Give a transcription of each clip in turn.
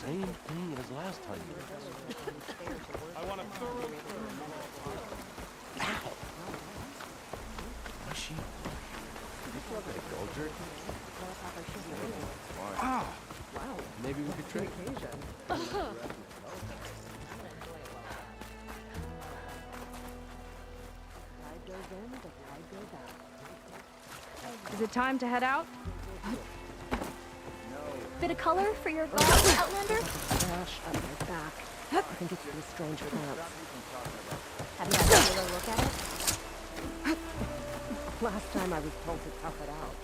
Same thing as last time you were. I want a thorough... Ow! Was she? Like gold jerky? Ah! Wow. Maybe we could trade. Is it time to head out? Bit of color for your goth Outlander? Rash on my back. I think it's these strange plants. Have you had a regular look at it? Last time I was told to tough it out.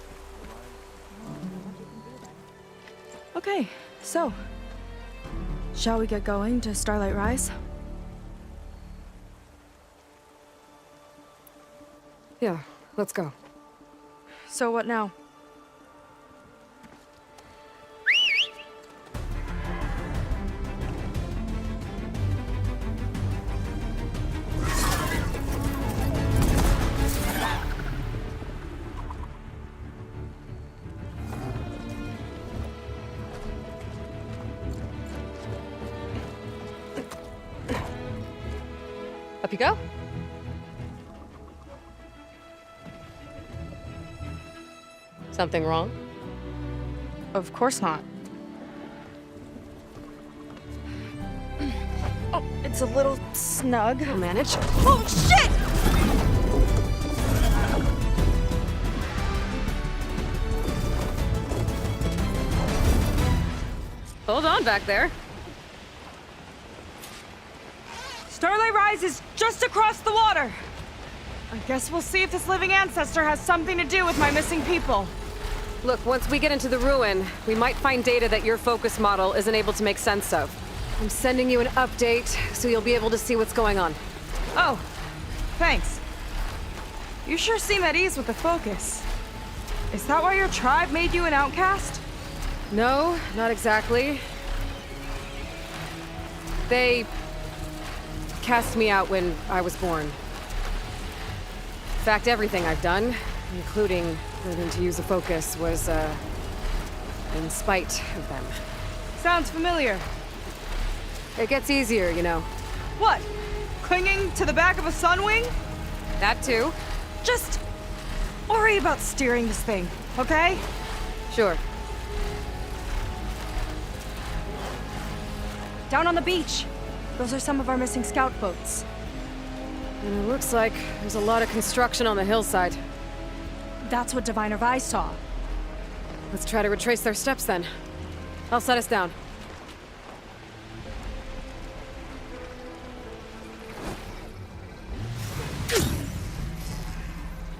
Okay, so shall we get going to Starlight Rise? Yeah, let's go. So what now? Up you go. Something wrong? Of course not. Oh, it's a little snug. I'll manage. Oh, shit! Hold on back there. Starlight Rise is just across the water. I guess we'll see if this living ancestor has something to do with my missing people. Look, once we get into the ruin, we might find data that your focus model isn't able to make sense of. I'm sending you an update so you'll be able to see what's going on. Oh, thanks. You sure seem at ease with the focus. Is that why your tribe made you an outcast? No, not exactly. They cast me out when I was born. In fact, everything I've done, including learning to use the focus, was, in spite of them. Sounds familiar. It gets easier, you know. What? Clinging to the back of a sunwing? That too. Just worry about steering this thing, okay? Sure. Down on the beach. Those are some of our missing scout boats. And it looks like there's a lot of construction on the hillside. That's what Diviner Vi saw. Let's try to retrace their steps then. I'll set us down.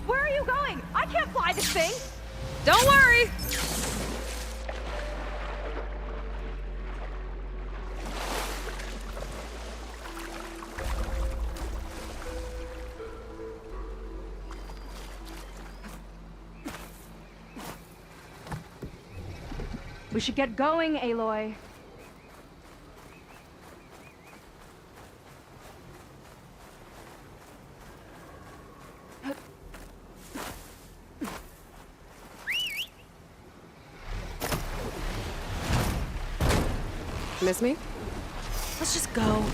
Where are you going? I can't fly this thing! Don't worry! We should get going, Aloy. Miss me? Let's just go.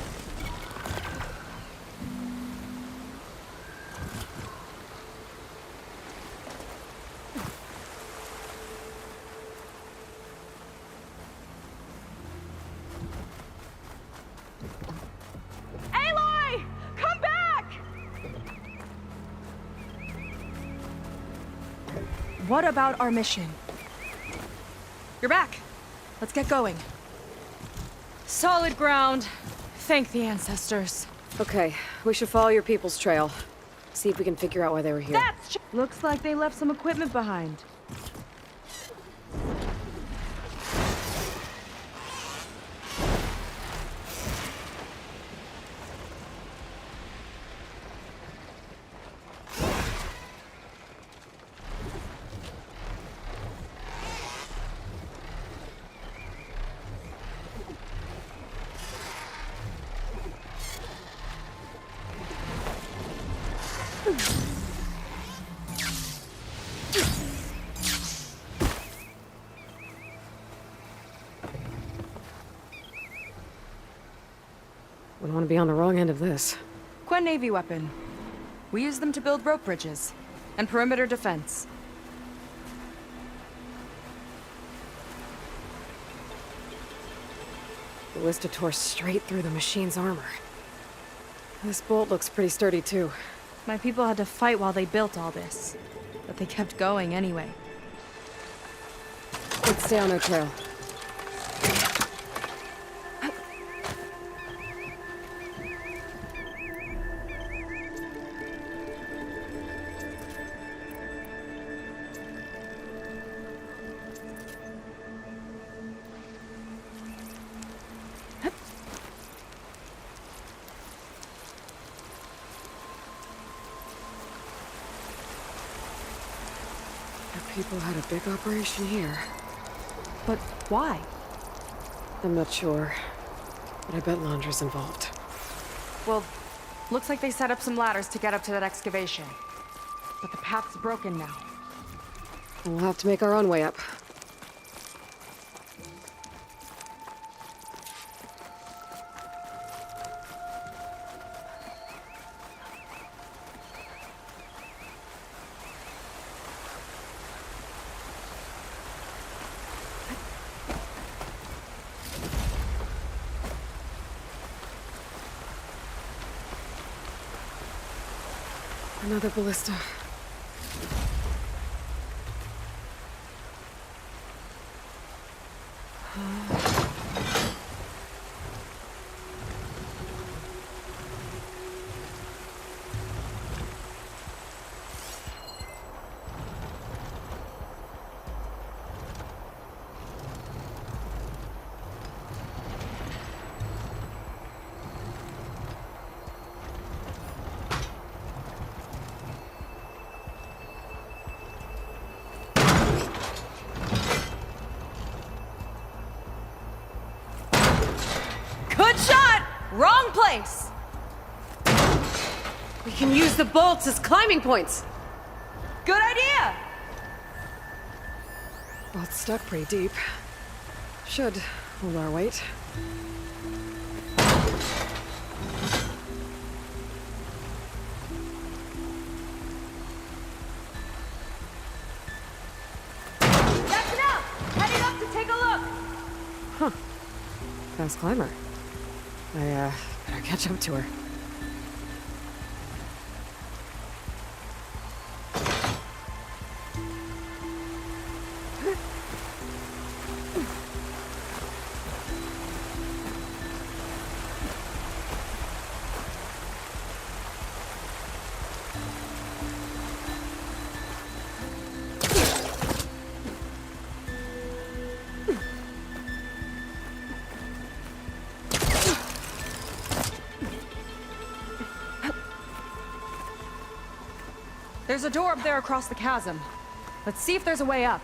Aloy! Come back! What about our mission? You're back. Let's get going. Solid ground. Thank the ancestors. Okay, we should follow your people's trail. See if we can figure out why they were here. Looks like they left some equipment behind. Wouldn't want to be on the wrong end of this. Quen Navy weapon. We use them to build rope bridges and perimeter defense. The ballista tore straight through the machine's armor. This bolt looks pretty sturdy, too. My people had to fight while they built all this, but they kept going anyway. Let's stay on our trail. People had a big operation here. But why? I'm not sure, but I bet Londra's involved. Well, looks like they set up some ladders to get up to that excavation. But the path's broken now. We'll have to make our own way up. Another ballista. Good shot! Wrong place! We can use the bolts as climbing points! Good idea! Well, it's stuck pretty deep. Should hold our weight. That's enough! Heading up to take a look! Huh. Fast climber. I better catch up to her. There's a door up there across the chasm. Let's see if there's a way up.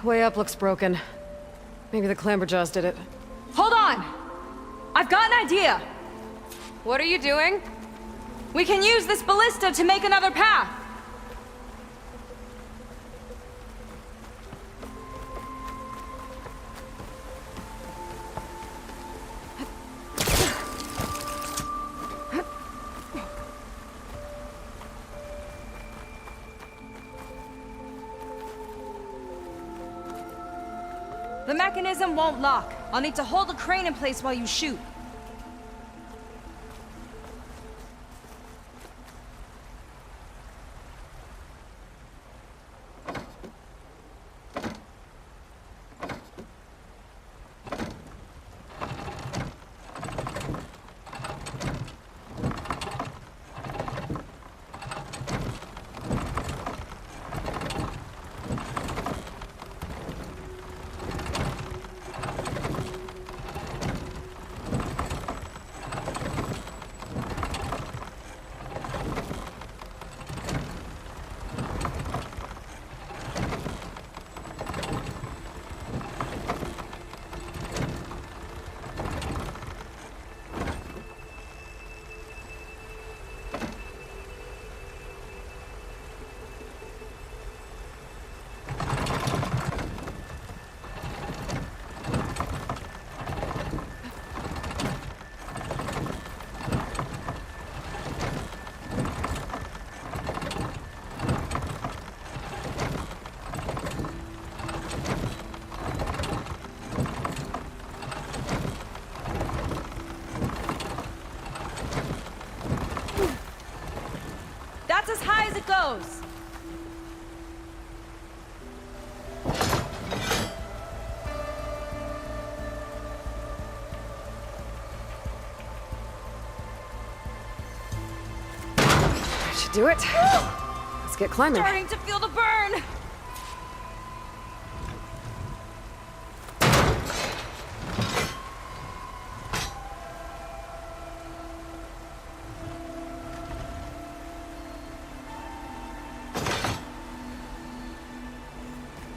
Way up looks broken. Maybe the clamberjaws did it. Hold on! I've got an idea! What are you doing? We can use this ballista to make another path! The mechanism won't lock. I'll need to hold the crane in place while you shoot. it goes! That should do it. Let's get climbing. Starting to feel the burn!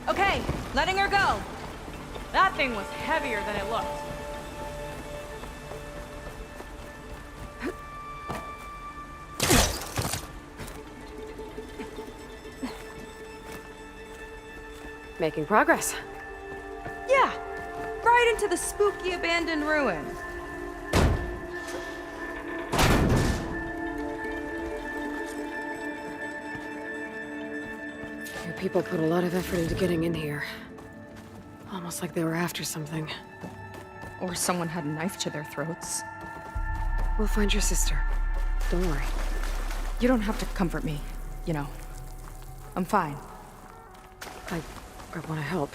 Okay, letting her go. That thing was heavier than it looked. Making progress. Yeah, right into the spooky abandoned ruin. Your people put a lot of effort into getting in here. Almost like they were after something. Or someone had a knife to their throats. We'll find your sister. Don't worry. You don't have to comfort me, you know. I'm fine. I want to help.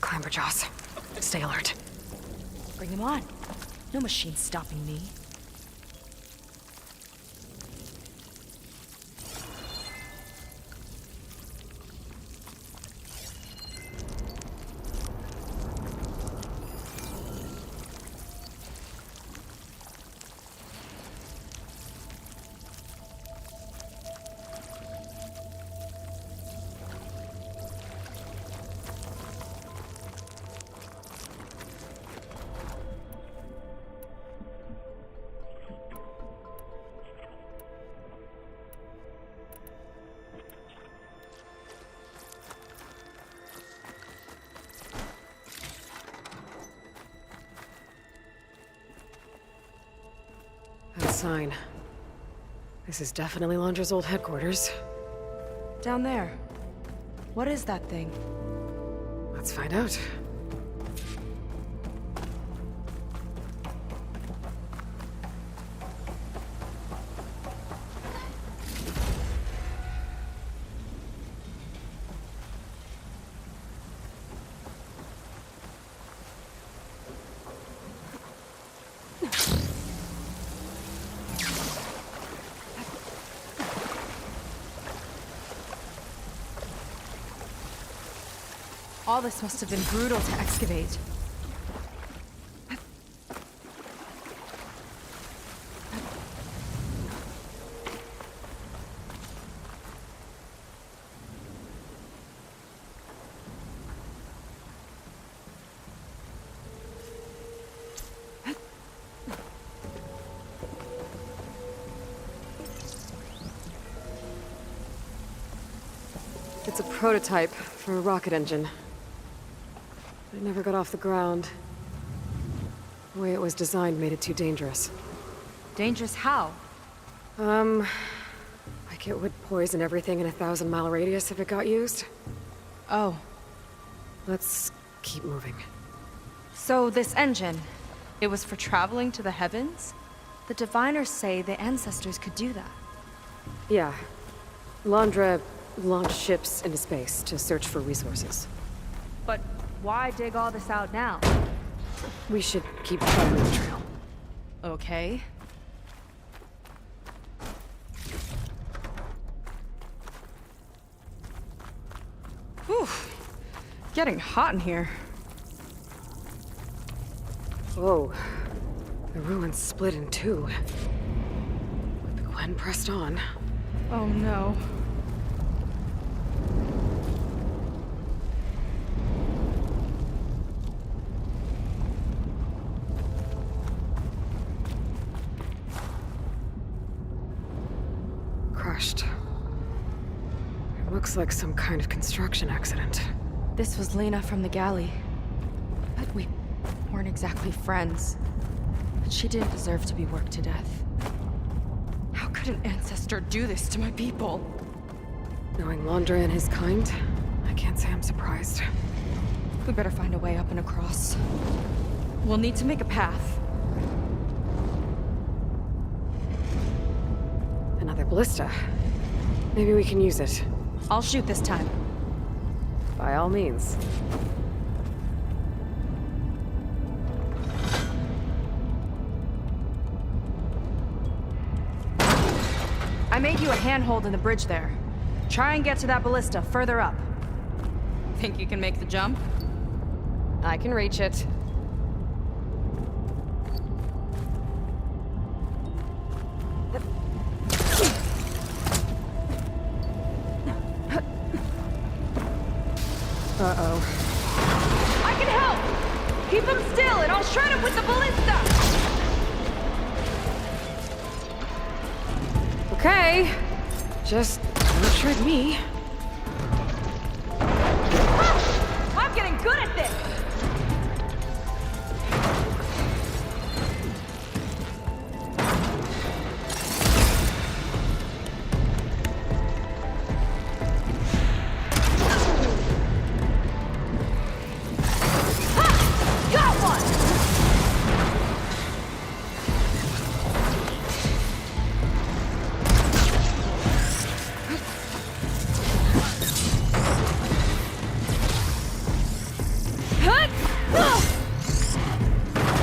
Climber jaws. Stay alert. Bring him on. No machine stopping me. That sign. This is definitely Londra's old headquarters. Down there. What is that thing? Let's find out. All this must have been brutal to excavate. It's a prototype for a rocket engine. It never got off the ground. The way it was designed made it too dangerous. Dangerous how? Like it would poison everything in a 1,000-mile radius if it got used. Oh, Let's keep moving. so this engine, it was for traveling to the heavens? The diviners say the ancestors could do that. Yeah. Londra launched ships into space to search for resources. But why dig all this out now? We should keep following the trail. Okay. Whew. getting hot in here. Whoa. The ruins split in two. With Gwen pressed on. Oh no. Crushed. It looks like some kind of construction accident. This was Lena from the galley. But we weren't exactly friends. But she didn't deserve to be worked to death. How could an ancestor do this to my people? Knowing Londra and his kind, I can't say I'm surprised. We better find a way up and across. We'll need to make a path. Another ballista. Maybe we can use it. I'll shoot this time. By all means. I made you a handhold in the bridge there. Try and get to that ballista further up. Think you can make the jump? I can reach it. Uh-oh. I can help! Keep him still and I'll shred him with the ballista! Okay. Just don't shred me. I'm getting good at this! Ha! Got one! Hut!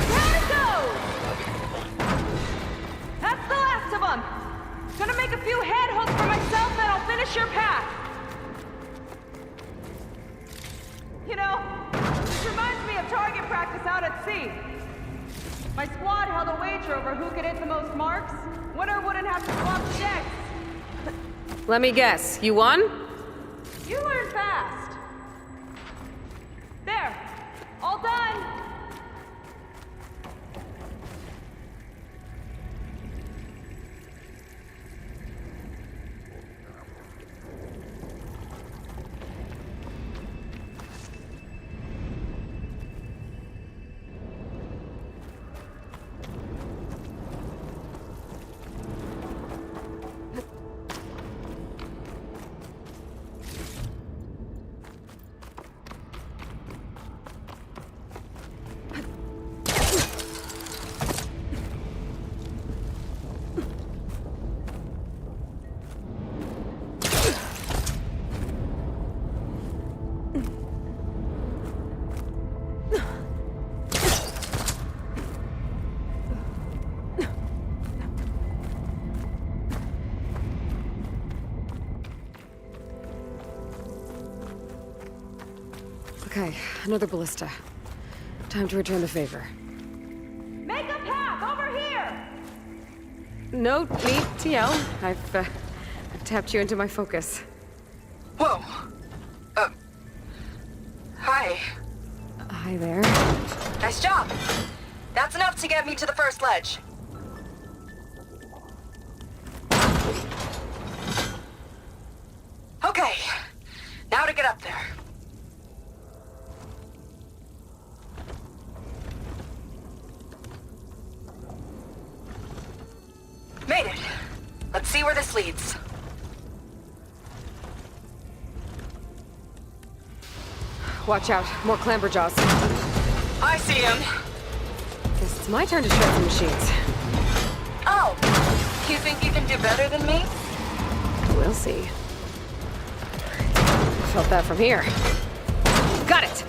There it goes! That's the last of them! Gonna make a few head hooks for myself and I'll finish your path! You know, this reminds me of target practice out at sea. My squad held a wager over who could hit the most marks. Winner wouldn't have to swap decks. Let me guess. You won? You learn fast. There. All done. Okay, another ballista. Time to return the favor. Make a path over here. No need to yell. I've tapped you into my focus. Whoa. Hi. Hi there. Nice job. That's enough to get me to the first ledge. Okay. Now to get up there. Made it. Let's see where this leads. Watch out. More clamberjaws. I see him. Guess it's my turn to shred some machines. Oh. You think you can do better than me? We'll see. Felt that from here. Got it!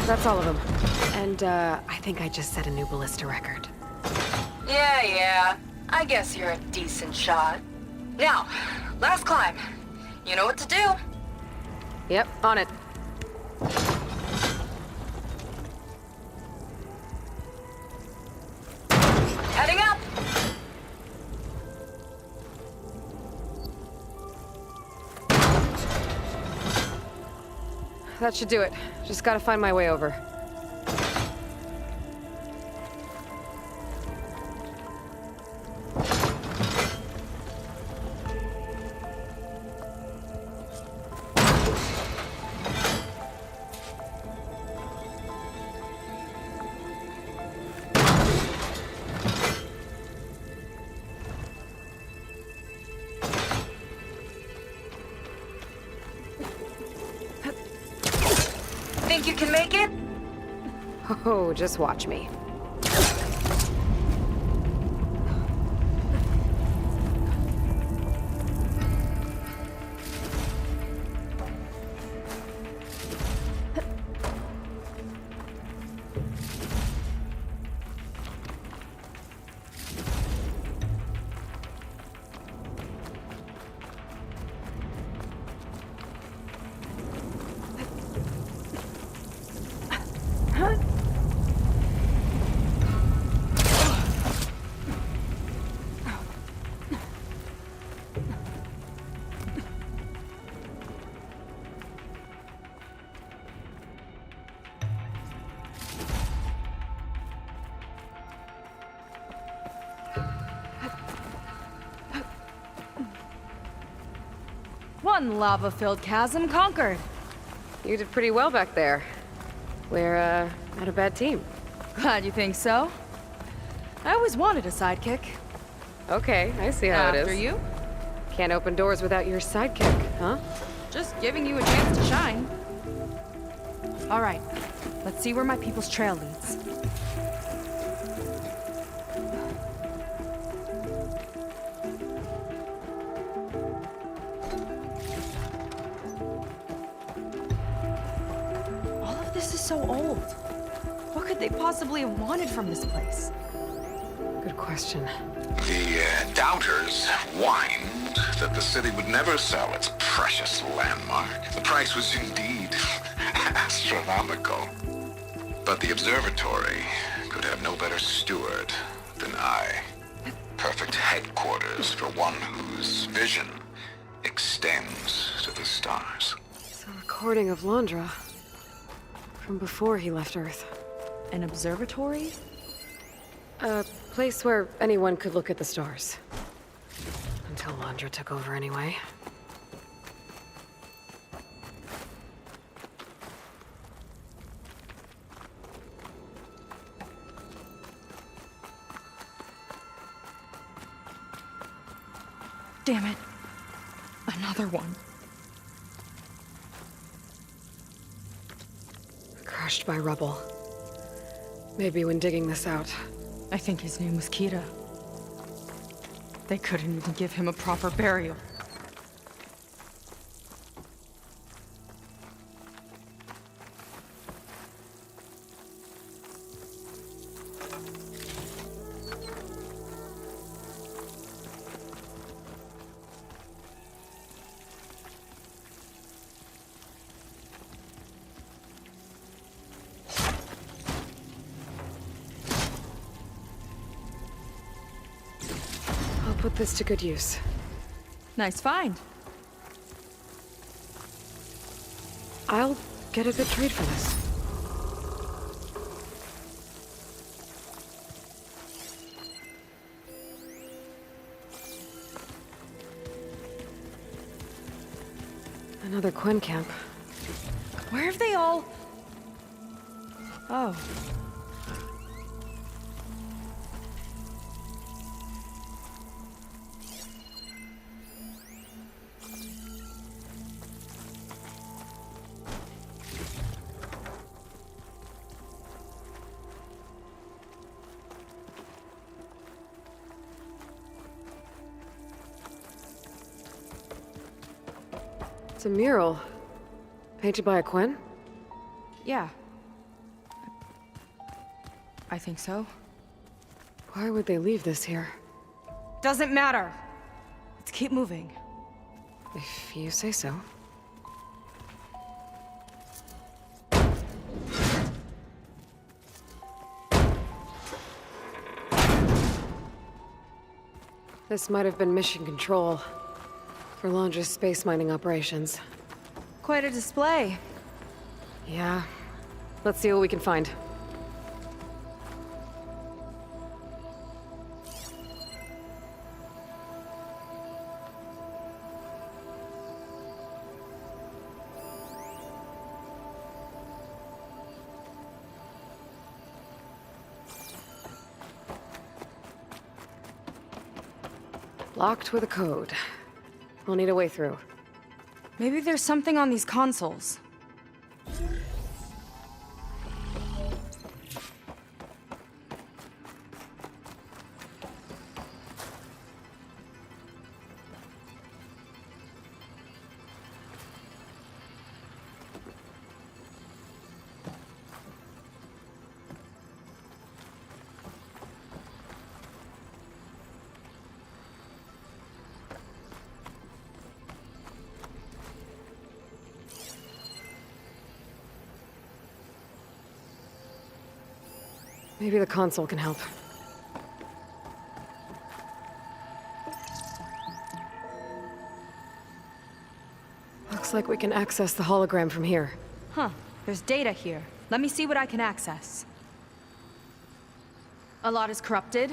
That's all of them. And, I think I just set a new ballista record. Yeah. I guess you're a decent shot. Now, last climb. You know what to do. Yep, on it. Heading up. That should do it. Just gotta find my way over. Think you can make it? Oh, just watch me. One lava-filled chasm conquered. You did pretty well back there. We're, not a bad team. Glad you think so. I always wanted a sidekick. Okay, I see how it is. After you? Can't open doors without your sidekick, huh? Just giving you a chance to shine. All right, let's see where my people's trail leads. All of this is so old. What could they possibly have wanted from this place? Good question. The doubters whined that the city would never sell its precious landmark. The price was indeed astronomical. But the observatory could have no better steward than I. Perfect headquarters for one whose vision extends to the stars. It's a recording of Londra. From before he left Earth. An observatory? A place where anyone could look at the stars. Until Londra took over anyway. Damn it. Another one. Crushed by rubble. Maybe when digging this out. I think his name was Kira. They couldn't even give him a proper burial. I'll put this to good use. Nice find. I'll get a good trade for this. Another Quen camp. Where have they all... Oh. It's a mural. Painted by a Quen? Yeah. I think so. Why would they leave this here? Doesn't matter. Let's keep moving. If you say so. This might have been mission control for Londra's space mining operations. Quite a display. Yeah. Let's see what we can find. Locked with a code. We'll need a way through. Maybe there's something on these consoles. Maybe the console can help. Looks like we can access the hologram from here. Huh. There's data here. Let me see what I can access. A lot is corrupted,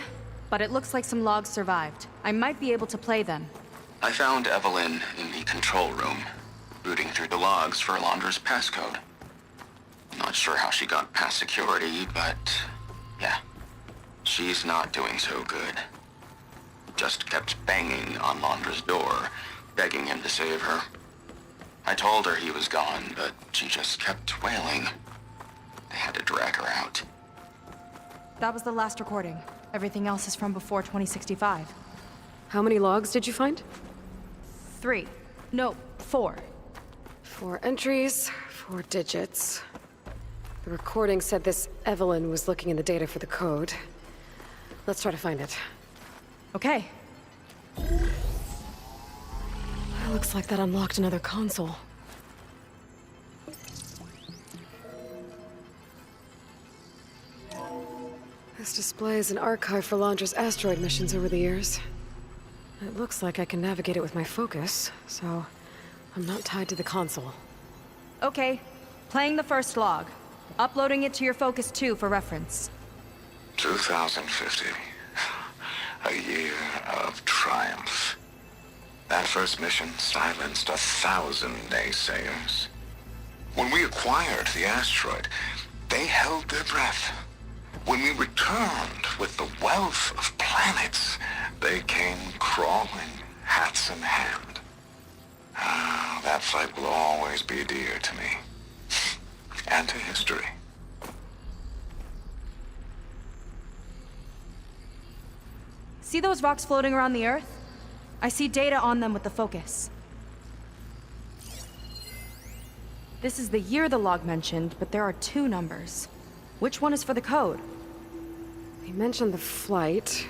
but it looks like some logs survived. I might be able to play them. I found Evelyn in the control room, rooting through the logs for Alondra's passcode. Not sure how she got past security, but yeah, she's not doing so good. Just kept banging on Londra's door, begging him to save her. I told her he was gone, but she just kept wailing. They had to drag her out. That was the last recording. Everything else is from before 2065. How many logs did you find? 3. No, 4. 4 entries, 4 digits. The recording said this Evelyn was looking in the data for the code. Let's try to find it. Okay. It looks like that unlocked another console. This displays an archive for Londra's asteroid missions over the years. It looks like I can navigate it with my focus, so I'm not tied to the console. Okay. Playing the first log. Uploading it to your Focus 2 for reference. 2050. A year of triumph. That first mission silenced 1,000 naysayers. When we acquired the asteroid, they held their breath. When we returned with the wealth of planets, they came crawling, hats in hand. Ah, that fight will always be dear to me. And to history. See those rocks floating around the Earth? I see data on them with the Focus. This is the year the log mentioned, but there are 2 numbers. Which one is for the code? He mentioned the flight.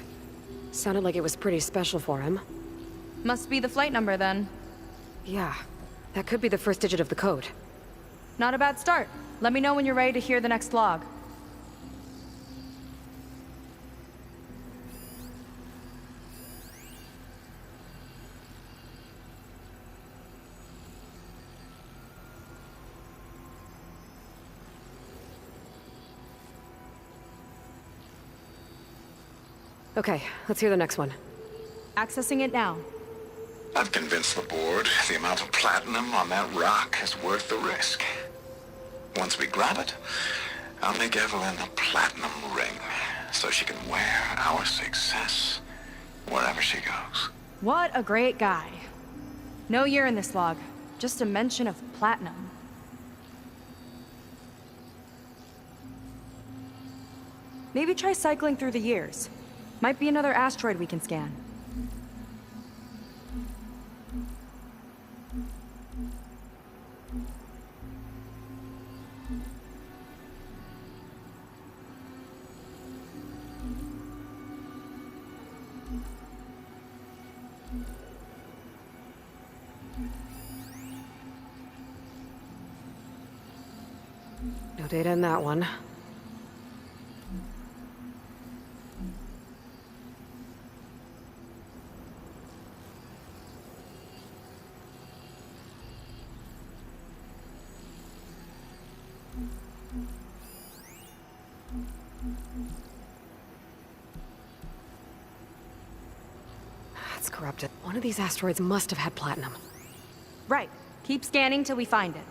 Sounded like it was pretty special for him. Must be the flight number then. Yeah, that could be the first digit of the code. Not a bad start. Let me know when you're ready to hear the next log. Okay, let's hear the next one. Accessing it now. I've convinced the board the amount of platinum on that rock is worth the risk. Once we grab it, I'll make Evelyn a platinum ring so she can wear our success wherever she goes. What a great guy. No year in this log, just a mention of platinum. Maybe try cycling through the years. Might be another asteroid we can scan. data in that one. That's corrupted. One of these asteroids must have had platinum. Right. Keep scanning till we find it.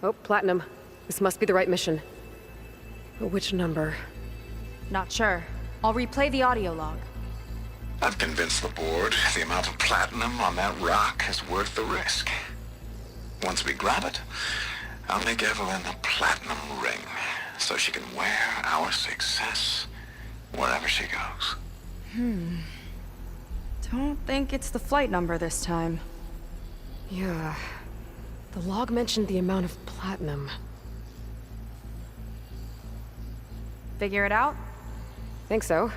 Oh, platinum. This must be the right mission. But which number? Not sure. I'll replay the audio log. I've convinced the board the amount of platinum on that rock is worth the risk. Once we grab it, I'll make Evelyn a platinum ring so she can wear our success wherever she goes. Don't think it's the flight number this time. Yeah. The log mentioned the amount of platinum. Figure it out? Think so.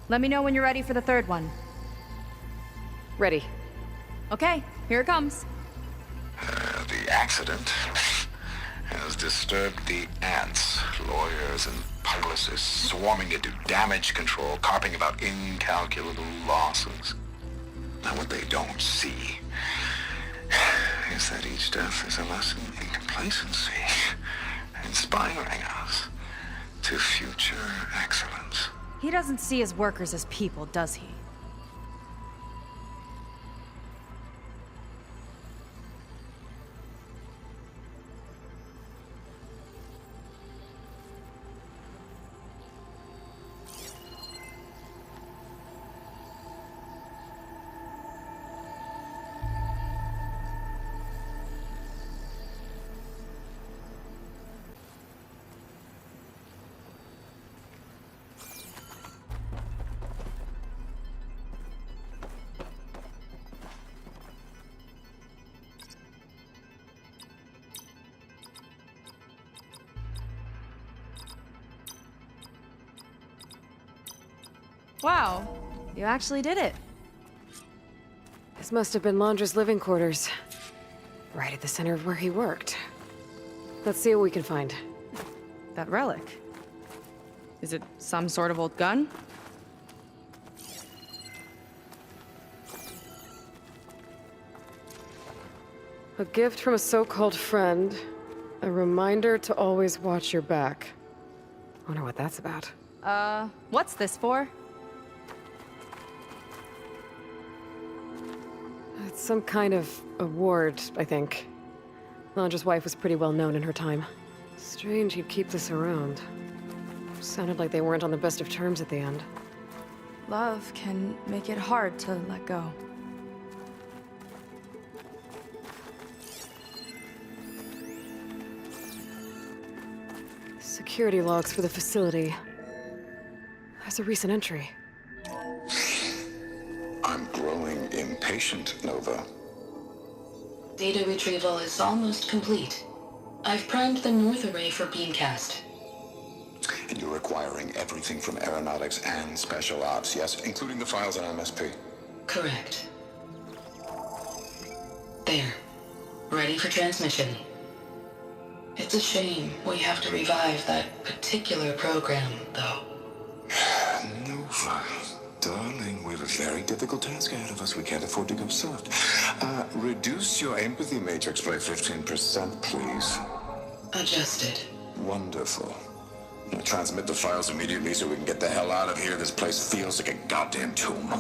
Let me know when you're ready for the third one. Ready. Okay, here it comes. The accident has disturbed the ants, lawyers and publicists swarming to do damage control, carping about incalculable losses. Now what they don't see is that each death is a lesson in complacency, inspiring us to future excellence. He doesn't see his workers as people, does he? Wow, you actually did it. This must have been Londra's living quarters. Right at the center of where he worked. Let's see what we can find. That relic. Is it some sort of old gun? A gift from a so-called friend. A reminder to always watch your back. Wonder what that's about. What's this for? It's some kind of award, I think. Londra's wife was pretty well known in her time. Strange he'd keep this around. Sounded like they weren't on the best of terms at the end. Love can make it hard to let go. Security logs for the facility. There's a recent entry. I'm growing impatient, Nova. Data retrieval is almost complete. I've primed the North Array for beamcast. And you're acquiring everything from aeronautics and special ops, yes? Including the files on MSP. Correct. There. Ready for transmission. It's a shame we have to revive that particular program, though. Nova, darling, we have a very difficult task ahead of us. We can't afford to go soft. Reduce your empathy matrix by 15%, please. Adjusted. Wonderful. Now transmit the files immediately so we can get the hell out of here. This place feels like a goddamn tomb.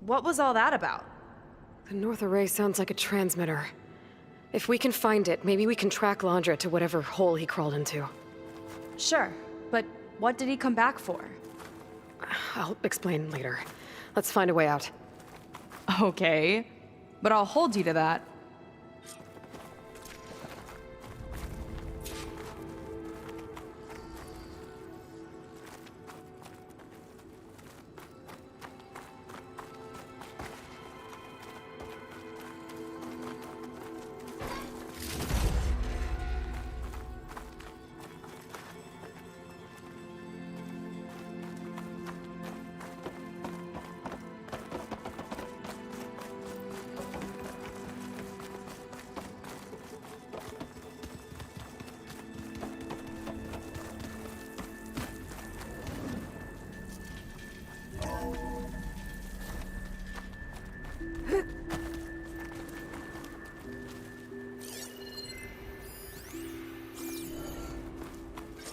What was all that about? The North Array sounds like a transmitter. If we can find it, maybe we can track Londra to whatever hole he crawled into. Sure, but what did he come back for? I'll explain later. Let's find a way out. Okay, but I'll hold you to that.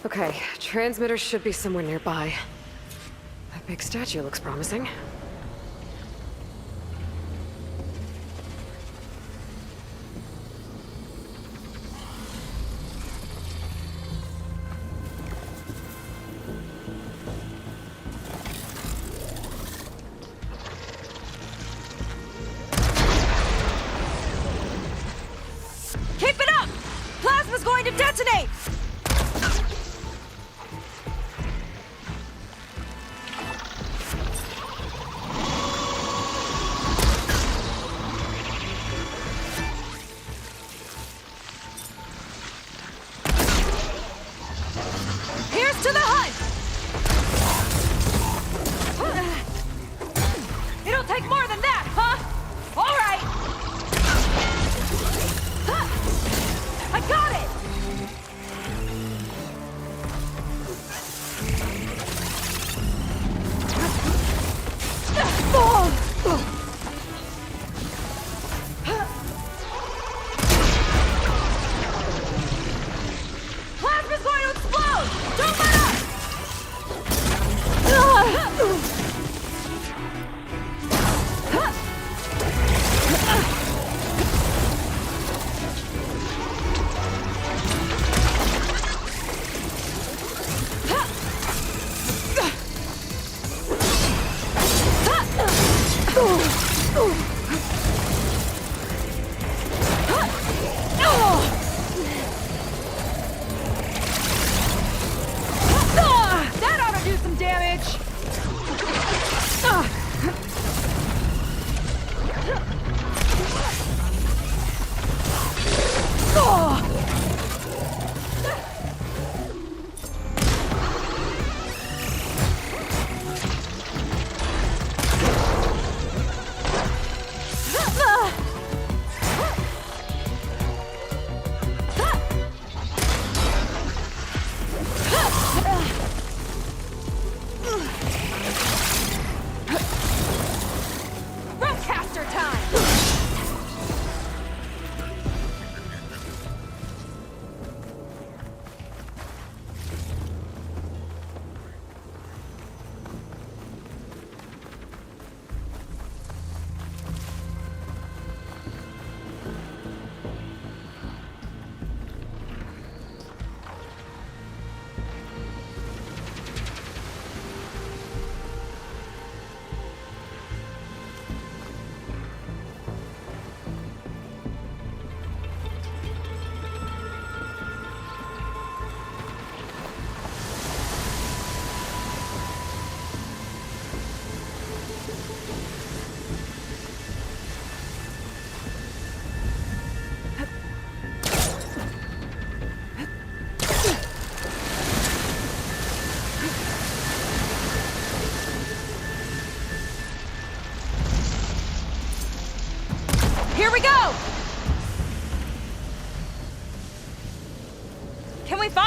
Okay, transmitter should be somewhere nearby. That big statue looks promising. Keep it up! Plasma's going to detonate! Here's to the hunt! It'll take more than that, huh? All right! I got it! Plasma's going to explode! Don't let up!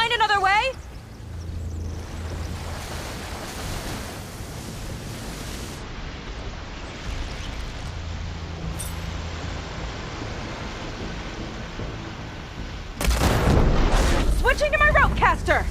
find another way? Switching to my rope caster!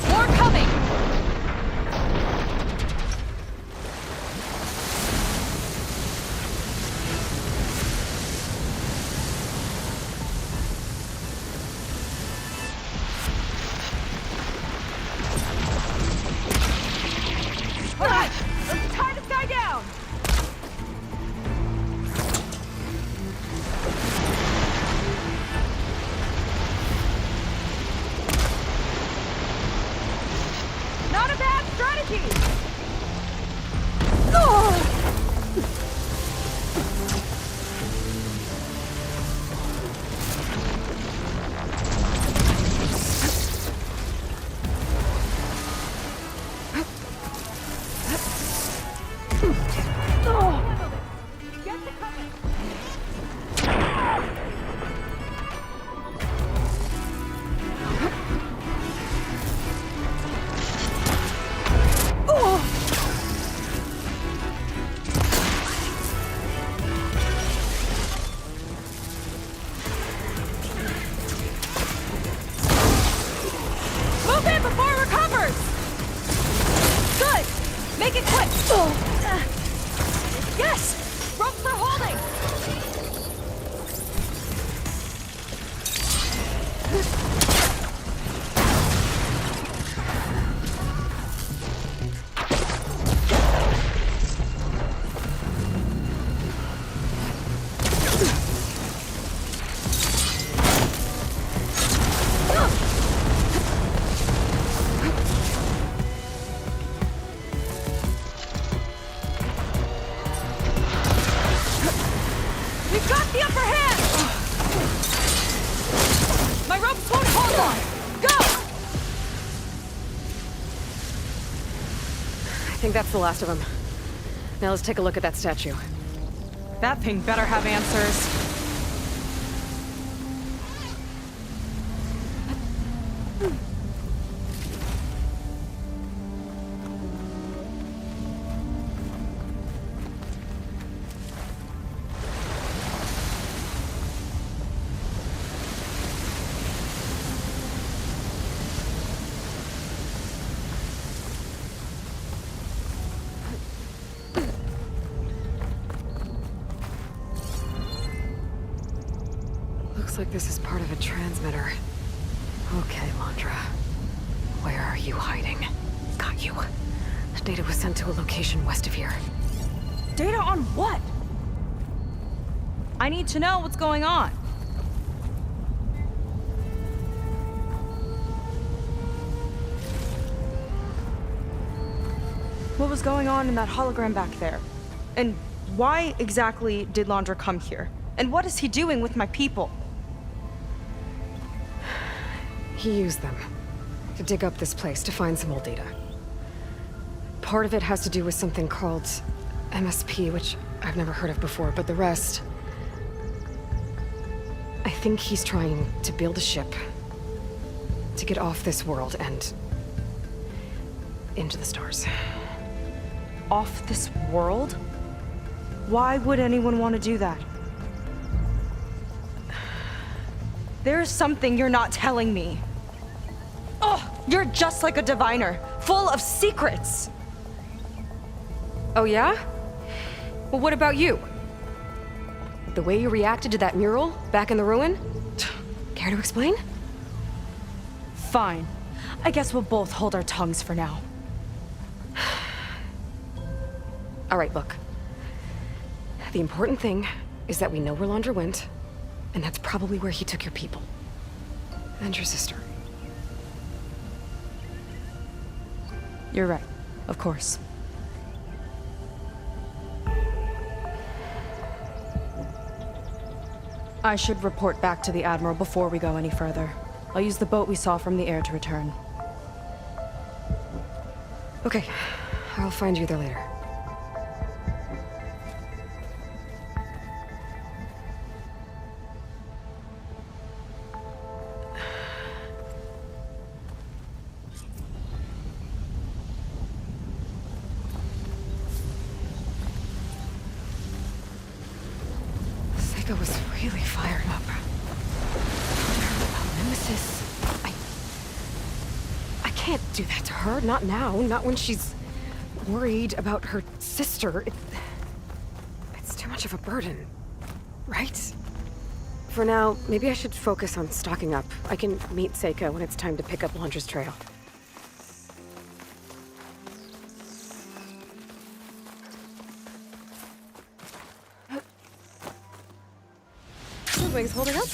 More coming! All right, let's tie this guy down! Not a bad strategy! Get the cover! Move in before it recovers! Good! Make it quick! Yes! Rope for holding! We've got the upper hand! My ropes won't hold on! Go! I think that's the last of them. Now let's take a look at that statue. That thing better have answers. Looks like this is part of a transmitter. Okay, Landra. Where are you hiding? Got you. Data was sent to a location west of here. Data on what? I need to know what's going on. What was going on in that hologram back there? And why exactly did Landra come here? And what is he doing with my people? He used them to dig up this place to find some old data. Part of it has to do with something called MSP, which I've never heard of before, but the rest... I think he's trying to build a ship to get off this world and into the stars. Off this world? Why would anyone want to do that? There's something you're not telling me. Oh, you're just like a diviner, full of secrets. Oh yeah? Well, what about you? The way you reacted to that mural back in the ruin? Care to explain? Fine. I guess we'll both hold our tongues for now. All right, look. The important thing is that we know where Landra went, and that's probably where he took your people. And your sister. You're right. Of course. I should report back to the Admiral before we go any further. I'll use the boat we saw from the air to return. Okay, I'll find you there later. Seika was really fired up. Nemesis. I can't do that to her. Not now. Not when she's worried about her sister. It's too much of a burden. Right? For now, maybe I should focus on stocking up. I can meet Seika when it's time to pick up Londra's trail. Wings holding up?